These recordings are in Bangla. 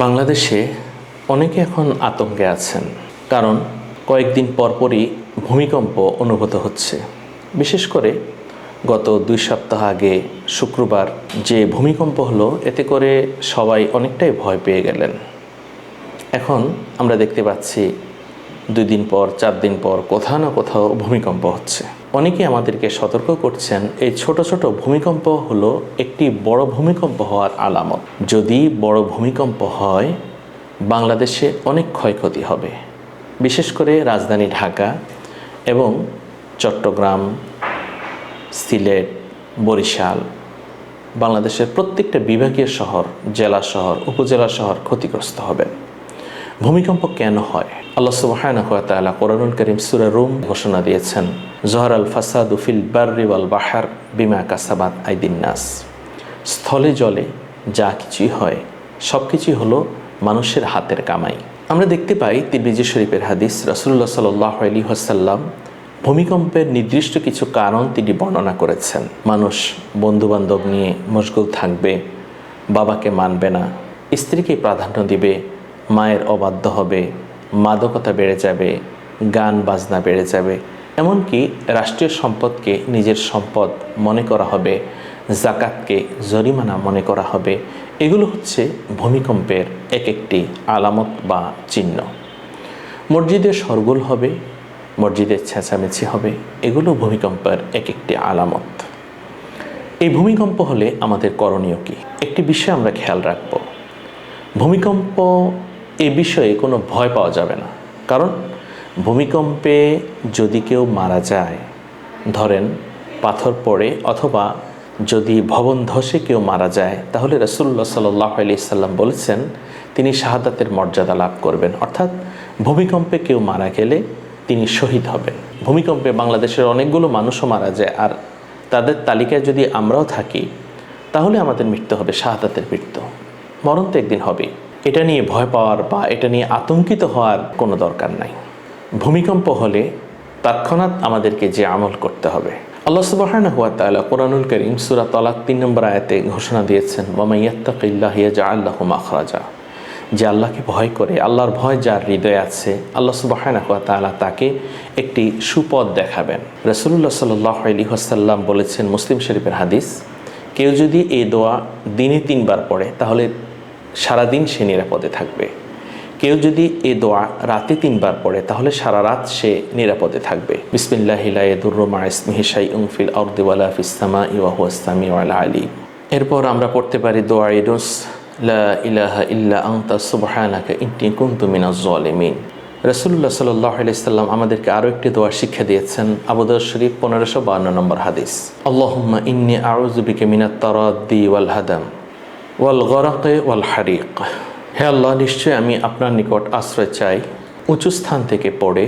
বাংলাদেশে অনেকে এখন আতঙ্কে আছেন, কারণ কয়েকদিন পরপরই ভূমিকম্প অনুভূত হচ্ছে। বিশেষ করে গত 2 সপ্তাহ আগে শুক্রবার যে ভূমিকম্প হলো, এতে করে সবাই অনেকটাই ভয় পেয়ে গেলেন। এখন আমরা দেখতে পাচ্ছি 2 দিন পর 4 দিন পর কোথাও না কোথাও ভূমিকম্প হচ্ছে। অনেকে আমাদেরকে সতর্ক করছেন, এই ছোট ছোট ভূমিকম্প হলো একটি বড় ভূমিকম্প হওয়ার আলামত। যদি বড় ভূমিকম্প হয়, বাংলাদেশে অনেক ক্ষয়ক্ষতি হবে। বিশেষ করে রাজধানী ঢাকা এবং চট্টগ্রাম, সিলেট, বরিশাল, বাংলাদেশের প্রত্যেকটা বিভাগীয় শহর, জেলা শহর, উপজেলা শহর ক্ষতিগ্রস্ত হবেন। ভূমিকম্প কেন হয়? আল্লাহ সুবহানাহু ওয়া তাআলা কোরআনুল কারীম সূরা রুম ঘোষণা দিয়েছেন, যহরাল ফাসাদু ফিল বাররি ওয়াল বাহর বিমা কাসাবাত আইদিন নাস। স্থলে জলে যা কিছুই হয়, সব কিছুই হলো মানুষের হাতের কামাই। আমরা দেখতে পাই তিরমিজি শরীফের হাদিস, রাসূলুল্লাহ সাল্লাল্লাহু আলাইহি ওয়াসাল্লাম ভূমিকম্পের নির্দিষ্ট কিছু কারণ তিনি বর্ণনা করেছেন। মানুষ বন্ধুবান্ধব নিয়ে মশগুল থাকবে, বাবাকে মানবে না, স্ত্রীকে প্রাধান্য দিবে, মায়ের অবাধ্য হবে, মাদকতা বেড়ে যাবে, গান বাজনা বেড়ে যাবে, এমনকি রাষ্ট্রীয় সম্পদকে নিজের সম্পদ মনে করা হবে, জাকাতকে জরিমানা মনে করা হবে। এগুলো হচ্ছে ভূমিকম্পের এক একটি আলামত বা চিহ্ন। মসজিদে শোরগোল হবে, মসজিদের চেঁচামেচি হবে, এগুলো ভূমিকম্পের এক একটি আলামত। এই ভূমিকম্প হলে আমাদের করণীয় কি? একটি বিষয় আমরা খেয়াল রাখব, ভূমিকম্প এ বিষয়ে কোনো ভয় পাওয়া যাবে না। কারণ ভূমিকম্পে যদি কেউ মারা যায়, ধরেন পাথর পড়ে অথবা যদি ভবন ধসে কেউ মারা যায়, তাহলে রাসূলুল্লাহ সাল্লাল্লাহু আলাইহি সাল্লাম বলেছেন তিনি শাহাদাতের মর্যাদা লাভ করবেন। অর্থাৎ ভূমিকম্পে কেউ মারা গেলে তিনি শহীদ হবেন। ভূমিকম্পে বাংলাদেশের অনেকগুলো মানুষও মারা যায়, আর তাদের তালিকায় যদি আমরাও থাকি, তাহলে আমাদের মৃত্যু হবে শাহাদাতের মৃত্যু। মরণ তো একদিন হবেই। এটা নিয়ে ভয় পাওয়ার বা এটা নিয়ে আতঙ্কিত হওয়ার কোনো দরকার নাই। ভূমিকম্প হলে তৎক্ষণাৎ আমাদেরকে যে আমল করতে হবে, আল্লাহ সুবহানাহু ওয়া তাআলা কোরআনুল কারীম সূরা তালাক 3 নম্বর আয়াতে ঘোষণা দিয়েছেন, ওয়া মান ইয়াত্তাকিল্লাহা ইয়াজআল লাহু মাখরাজা। যে আল্লাহকে ভয় করে, আল্লাহর ভয় যার হৃদয়ে আছে, আল্লাহ সুবহানাহু ওয়া তাআলা তাকে একটি সুপথ দেখাবেন। রাসূলুল্লাহ সাল্লাল্লাহু আলাইহি ওয়াসাল্লাম বলেছেন, মুসলিম শরীফের হাদিস, কেউ যদি এই দোয়া দিনে 3 বার পড়ে, তাহলে সারাদিন সে নিরাপদে থাকবে। কেউ যদি এ দোয়া রাতে 3 বার পড়ে, তাহলে সারা রাত সে নিরাপদে থাকবে। বিসমিল্লাহি লা ইয়াদুররু মা ইসমিহি শাইউন ফিল আরদি ওয়ালা ফিস সামাই ওয়া হুয়াস সামিউল আলিম। এরপর আমরা পড়তে পারি দোয়া ইউনুস, লা ইলাহা ইল্লা আনতা সুবহানাকা ইন্নী কুনতু মিনাজ জালিমিন। রাসূলুল্লাহ সাল্লাল্লাহু আলাইহি সাল্লাম আমাদেরকে আরও একটি দোয়ার শিক্ষা দিয়েছেন, আবু দাউদ শরীফ 1552 নম্বর হাদিস, আল্লাহুম্মা ইন্নী আউযু বিকা মিনাত তারাদ্দি ওয়াল হাদাম ওয়াল গরাক ওয়াল হারিক। হে আল্লাহ, নিশ্চয়ই আমি আপনার নিকট আশ্রয় চাই উঁচু স্থান থেকে পড়ে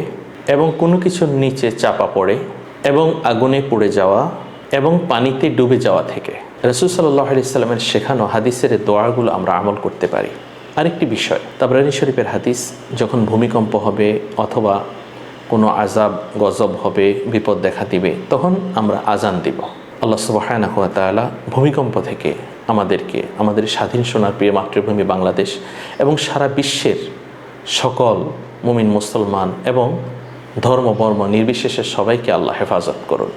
এবং কোনো কিছুর নিচে চাপা পড়ে এবং আগুনে পুড়ে যাওয়া এবং পানিতে ডুবে যাওয়া থেকে। রাসূল সাল্লাল্লাহু আলাইহি সাল্লামের শেখানো হাদিসের দোয়াগুলো আমরা আমল করতে পারি। আরেকটি বিষয়, তাবরানী শরীফের হাদিস, যখন ভূমিকম্প হবে অথবা কোনো আযাব গজব হবে, বিপদ দেখা দিবে, তখন আমরা আজান দিব। আল্লাহ সুবহানাহু ওয়া তাআলা ভূমিকম্প থেকে আমাদেরকে, আমাদের স্বাধীন সোনার প্রিয় মাতৃভূমি বাংলাদেশ এবং সারা বিশ্বের সকল মুমিন মুসলমান এবং ধর্ম বর্ম নির্বিশেষে সবাইকে আল্লাহ হেফাজত করুন।